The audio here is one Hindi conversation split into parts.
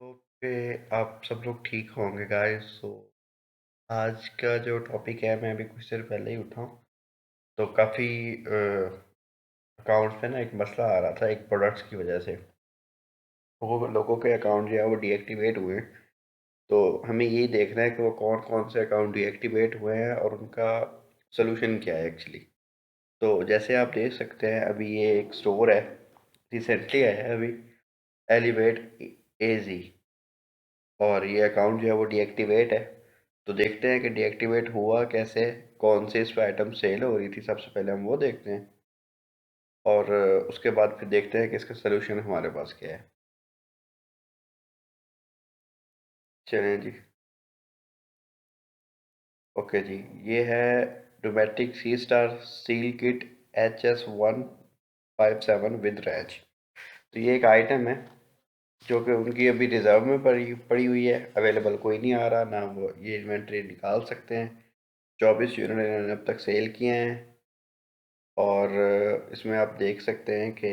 ओके, आप सब लोग ठीक होंगे गाइस। सो आज का जो टॉपिक है, मैं अभी कुछ देर पहले ही उठा हूँ। तो काफ़ी अकाउंट्स पे ना एक मसला आ रहा था एक प्रोडक्ट्स की वजह से। वो लोगों के अकाउंट जो है वो डीएक्टिवेट हुए हैं। तो हमें यही देखना है कि वो कौन कौन से अकाउंट डीएक्टिवेट हुए हैं और उनका सोल्यूशन क्या है एक्चुअली। तो जैसे आप देख सकते हैं, अभी ये एक स्टोर है, रिसेंटली आया है अभी, एलिवेट एजी। और ये अकाउंट जो है वो डीएक्टिवेट है। तो देखते हैं कि डीएक्टिवेट हुआ कैसे, कौन से इस पर आइटम सेल हो रही थी। सबसे पहले हम वो देखते हैं और उसके बाद फिर देखते हैं कि इसका सलूशन हमारे पास क्या है। चलें जी। ओके जी। ये है domestic sea star seal kit HS157 with रैच। तो ये एक आइटम है जो कि उनकी अभी रिजर्व में पड़ी पड़ी हुई है, अवेलेबल कोई नहीं आ रहा ना, वो ये इन्वेंट्री निकाल सकते हैं। 24 यूनिट इन्होंने अब तक सेल किए हैं। और इसमें आप देख सकते हैं कि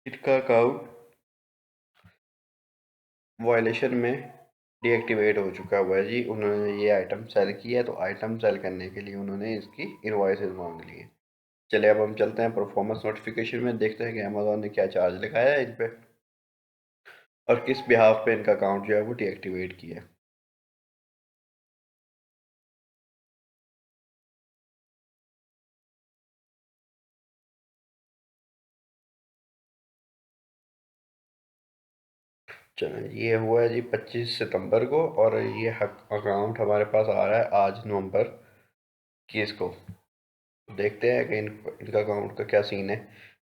इनका अकाउंट वायलेशन में डीएक्टिवेट हो चुका हुआ है जी। उन्होंने ये आइटम सेल किया है, तो आइटम सेल करने के लिए उन्होंने इसकी इनवॉइसेस मांग ली है। चलिए अब हम चलते हैं परफॉर्मेंस नोटिफिकेशन में, देखते हैं कि अमेजोन ने क्या चार्ज लगाया है इन पे और किस बिहाफ पे इनका अकाउंट जो है वो डीएक्टिवेट किया है। चलिए, ये हुआ है जी 25 सितंबर को, और ये अकाउंट हमारे पास आ रहा है आज नवंबर 21 को। देखते हैं कि इनका अकाउंट का क्या सीन है।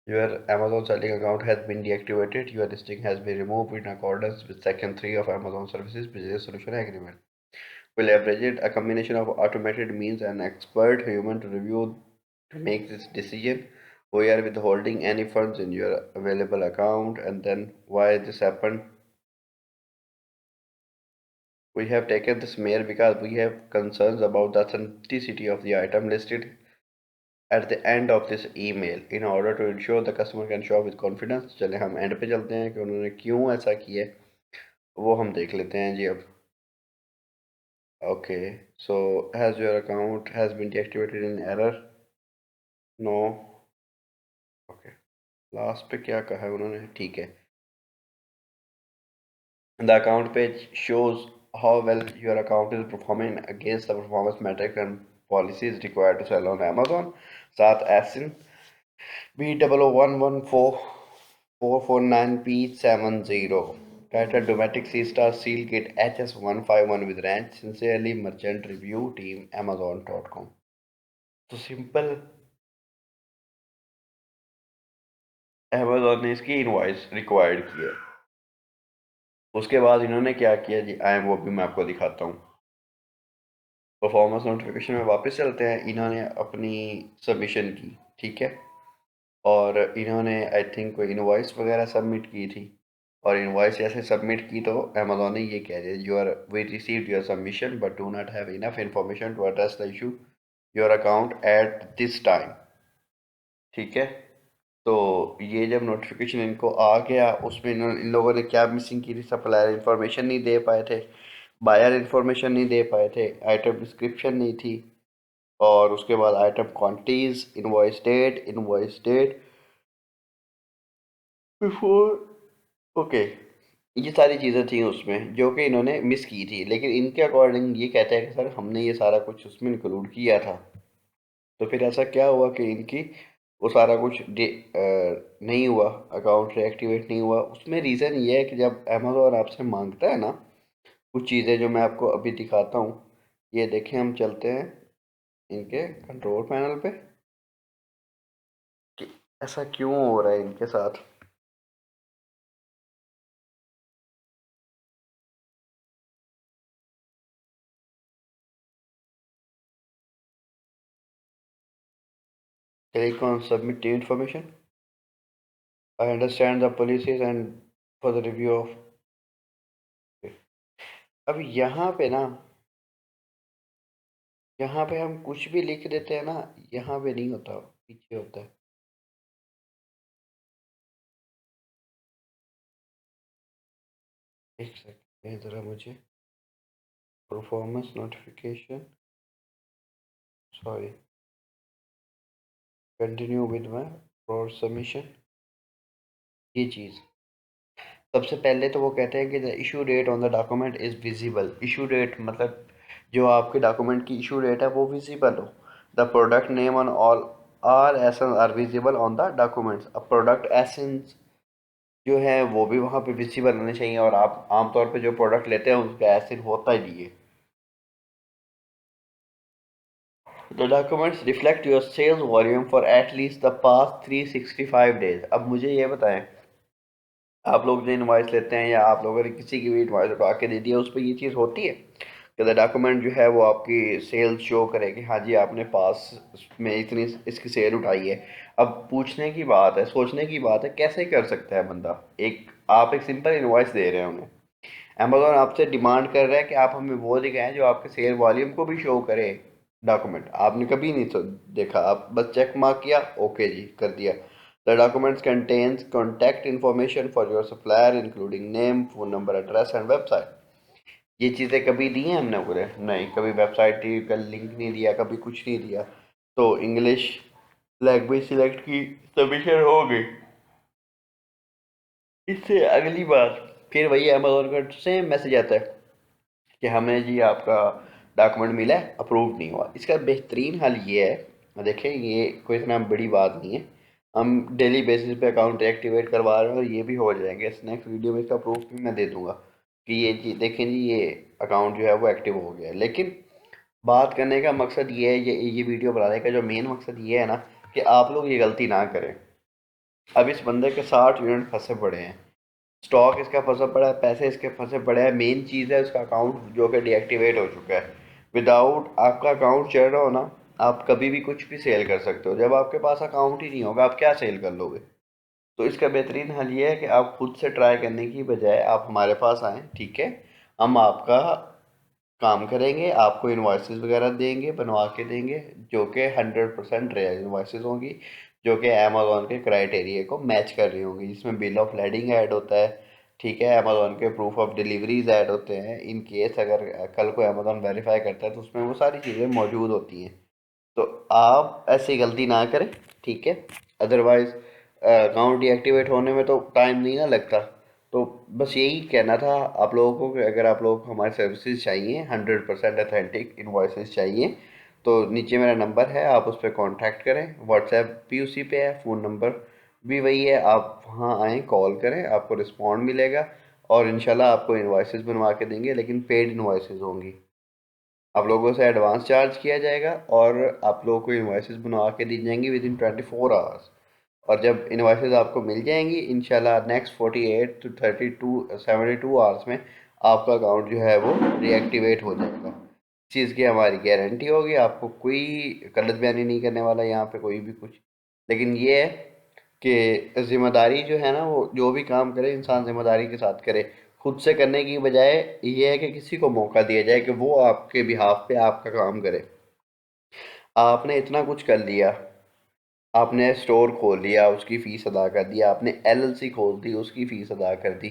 Your Amazon selling account has been deactivated. Your listing has been removed in accordance with Section 3 of Amazon Services Business Solution Agreement. We leveraged a combination of automated means and expert human to review to make this decision. We are withholding any funds in your available account, and then why this happened. We have taken this mail because we have concerns about the authenticity of the item listed at the end of this email in order to ensure the customer can shop with confidence. चले हम एंड पे चलते हैं कि उन्होंने क्यों ऐसा किया है, वो हम देख लेते हैं जी अब। Okay, so has your account has been deactivated in error. No. Okay, last पे क्या कहा है उन्होंने, ठीक है। The account page shows how well your account is performing against the performance metrics and policies required to sell on Amazon. साथ एसिन B00114449P70 titled Dometic C Star Seal Kit HS151 with ranch. Sincerely, Merchant Review Team Amazon.com। तो सिंपल अमेजोन ने इसकी इनवॉइस रिक्वायर्ड की है। उसके बाद इन्होंने क्या किया जी, आए वो भी मैं आपको दिखाता हूँ। परफॉर्मेंस नोटिफिकेशन में वापस चलते हैं। इन्होंने अपनी सबमिशन की, ठीक है, और इन्होंने आई थिंक कोई इनवॉइस वगैरह सबमिट की थी। और इनवॉइस जैसे सबमिट की तो अमेजोन ने ये कह दिया, you're we received your submission but do not have enough information to address the issue your account at this time. ठीक है। तो ये जब नोटिफिकेशन इनको आ गया, उसमें इन लोगों ने क्या मिसिंग की थी, सप्लायर इन्फॉर्मेशन नहीं दे पाए थे, बायर इन्फॉर्मेशन नहीं दे पाए थे, आइटम डिस्क्रिप्शन नहीं थी, और उसके बाद item quantities, invoice date before. Okay, ये सारी चीज़ें थी उसमें जो कि इन्होंने मिस की थी, लेकिन इनके अकॉर्डिंग ये कहते हैं कि सर हमने ये सारा कुछ उसमें इंक्लूड किया था। तो फिर ऐसा क्या हुआ कि इनकी वो सारा कुछ नहीं हुआ, अकाउंट रिएक्टिवेट नहीं हुआ। उसमें रीज़न ये है कि जब अमेजोन आपसे मांगता है ना कुछ चीज़ें, जो मैं आपको अभी दिखाता हूँ। ये देखें, हम चलते हैं इनके कंट्रोल पैनल पे कि ऐसा क्यों हो रहा है इनके साथ। Click on submit new information. I understand the policies and for the review of. अब यहाँ पे ना, यहाँ पे हम कुछ भी लिख देते हैं ना, यहाँ पे नहीं होता, पीछे होता है। एक सेकंड ज़रा मुझे performance notification, sorry, continue with my for submission, ये चीज़। सबसे पहले तो वो कहते हैं कि the issue date on the document is visible. Issue date मतलब जो आपके डॉक्यूमेंट की इशू डेट है वो विजिबल हो। The product name on all are essence are visible on the documents. अब प्रोडक्ट एसेंस जो है वो भी वहाँ पे विजिबल होने चाहिए, और आप आमतौर पे जो प्रोडक्ट लेते हैं उसका एसेंस होता ही नहीं है। The documents reflect your sales volume for at least the past 365 days. अब मुझे ये बताएं, आप लोग जो इनवाइस लेते हैं या आप लोगों ने किसी की भी इनवाइस उठा के दे दिया, उस पर ये चीज़ होती है कि द डॉक्यूमेंट जो है वो आपकी सेल्स शो करे कि हाँ जी आपने पास में इतनी इसकी सेल उठाई है। अब पूछने की बात है, सोचने की बात है, कैसे कर सकता है बंदा? एक आप एक सिंपल इनवाइस दे रहे हैं उन्हें, अमेजोन आपसे डिमांड कर रहा है कि आप हमें वो दिखाएं जो आपके सेल वॉल्यूम को भी शो करे। डॉक्यूमेंट आपने कभी नहीं देखा, आप बस चेक मार्क किया, ओके जी कर दिया। The documents contains contact information for your supplier including name, phone number, address and website. ये चीज़ें कभी दी हैं हमने पूरे? नहीं, कभी वेबसाइट का लिंक नहीं दिया, कभी कुछ नहीं दिया। तो इंग्लिश लैंग्वेज सिलेक्ट की, सबमिशन हो गई। इससे अगली बार फिर वही अमेजोन का सेम मैसेज आता है कि हमें जी आपका डॉक्यूमेंट मिला है, अप्रूव नहीं हुआ। इसका बेहतरीन हल ये है, देखें ये कोई इतना बड़ी बात नहीं है, हम डेली बेसिस पे अकाउंट एक्टिवेट करवा रहे हैं और ये भी हो जाएंगे। नेक्स्ट वीडियो में इसका प्रूफ भी मैं दे दूंगा कि ये जी देखें जी ये अकाउंट जो है वो एक्टिव हो गया है। लेकिन बात करने का मकसद ये है, ये वीडियो बनाने का जो मेन मकसद ये है ना, कि आप लोग ये गलती ना करें। अब इस बंदे के 60 यूनिट फंसे पड़े हैं, स्टॉक इसका फंसा पड़ा है, पैसे इसके फंसे पड़े हैं, मेन चीज़ है उसका अकाउंट जो कि डीएक्टिवेट हो चुका है। विदाउट आपका अकाउंट चल रहा हो ना, आप कभी भी कुछ भी सेल कर सकते हो। जब आपके पास अकाउंट ही नहीं होगा आप क्या सेल कर लोगे? तो इसका बेहतरीन हल ये है कि आप खुद से ट्राई करने की बजाय आप हमारे पास आएँ, ठीक है? हम आपका काम करेंगे, आपको इनवॉइसेस वगैरह देंगे, बनवा के देंगे, जो कि 100% रियल इनवॉइसेस होंगी, जो कि अमेज़न के क्राइटेरिया को मैच कर रही होंगी, जिसमें बिल ऑफ लेडिंग ऐड होता है, ठीक है? अमेज़न के प्रूफ ऑफ डिलीवरीज ऐड होते हैं, इन केस अगर कल को अमेज़न वेरीफाई करता है तो उसमें वो सारी चीज़ें मौजूद होती हैं। तो आप ऐसी गलती ना करें, ठीक है? अदरवाइज अकाउंट डीएक्टिवेट होने में तो टाइम नहीं ना लगता। तो बस यही कहना था आप लोगों को कि अगर आप लोगों को हमारी सर्विसेज चाहिए, 100% अथेंटिक इन्वॉइसेस चाहिए, तो नीचे मेरा नंबर है, आप उस पर कॉन्टैक्ट करें। व्हाट्सएप भी उसी पे है, फ़ोन नंबर भी वही है, आप वहाँ आएँ, कॉल करें, आपको रिस्पॉन्ड मिलेगा और इंशाल्लाह आपको इन्वॉइसेस बनवा के देंगे, लेकिन पेड इन्वॉइसेस होंगी। आप लोगों से एडवांस चार्ज किया जाएगा और आप लोगों को इन्वाइसेस बनवा के दी जाएंगी विद इन 24 आवर्स। और जब इन्वाइसेस आपको मिल जाएंगी इंशाल्लाह नेक्स्ट 48 टू 72 आवर्स में आपका अकाउंट जो है वो रीएक्टिवेट हो जाएगा। इस चीज़ की हमारी गारंटी होगी, आपको कोई गलत बयानी नहीं करने वाला यहाँ पे कोई भी कुछ। लेकिन ये है कि ज़िम्मेदारी जो है ना, वो जो भी काम करे इंसान ज़िम्मेदारी के साथ करे। खुद से करने की बजाय ये है कि किसी को मौका दिया जाए कि वो आपके बिहाफ पे आपका काम करे। आपने इतना कुछ कर लिया, आपने स्टोर खोल लिया, उसकी फ़ीस अदा कर दी, आपने एलएलसी खोल दी, उसकी फ़ीस अदा कर दी,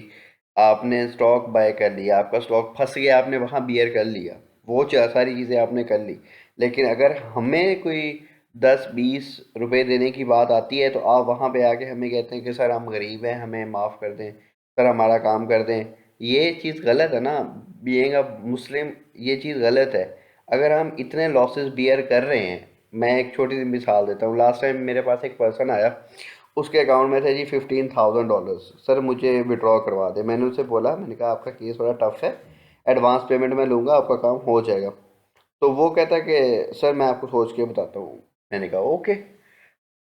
आपने स्टॉक बाय कर लिया, आपका स्टॉक फंस गया, आपने वहाँ बियर कर लिया, वो सारी चीज़ें आपने कर ली। लेकिन अगर हमें कोई 10-20 रुपए देने की बात आती है तो आप वहाँ पे आके हमें कहते हैं कि सर हम गरीब हैं, हमें माफ़ कर दें, सर हमारा काम कर दें। ये चीज़ गलत है ना, बीइंग अ मुस्लिम ये चीज़ गलत है। अगर हम इतने लॉसेस बियर कर रहे हैं, मैं एक छोटी सी मिसाल देता हूँ। लास्ट टाइम मेरे पास एक पर्सन आया, उसके अकाउंट में थे जी $15,000। सर मुझे विड्रॉ करवा दे। मैंने उसे बोला, मैंने कहा आपका केस बड़ा टफ है, एडवांस पेमेंट मैं लूँगा, आपका काम हो जाएगा। तो वो कहता कि सर मैं आपको सोच के बताता हूँ। मैंने कहा ओके।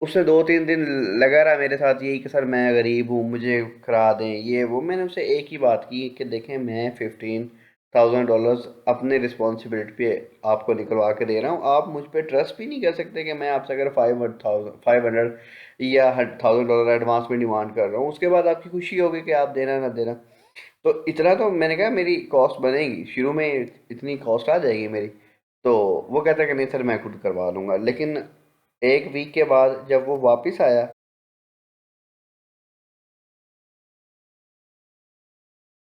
उसने 2-3 दिन लगा रहा मेरे साथ यही कि सर मैं गरीब हूँ, मुझे करा दें ये वो। मैंने उससे एक ही बात की कि देखें मैं $15,000 अपने रिस्पॉन्सिबिलिटी पे आपको निकलवा के दे रहा हूँ, आप मुझ पे ट्रस्ट भी नहीं कर सकते कि मैं आपसे अगर 500 या $1,000 एडवांस में डिमांड कर रहा हूँ, उसके बाद आपकी खुशी होगी कि आप देना ना देना। तो इतना तो मैंने कहा मेरी कॉस्ट बनेगी, शुरू में इतनी कॉस्ट आ जाएगी मेरी। तो वो कहता है कि नहीं सर मैं खुद करवा लूँगा। लेकिन एक वीक के बाद जब वो वापस आया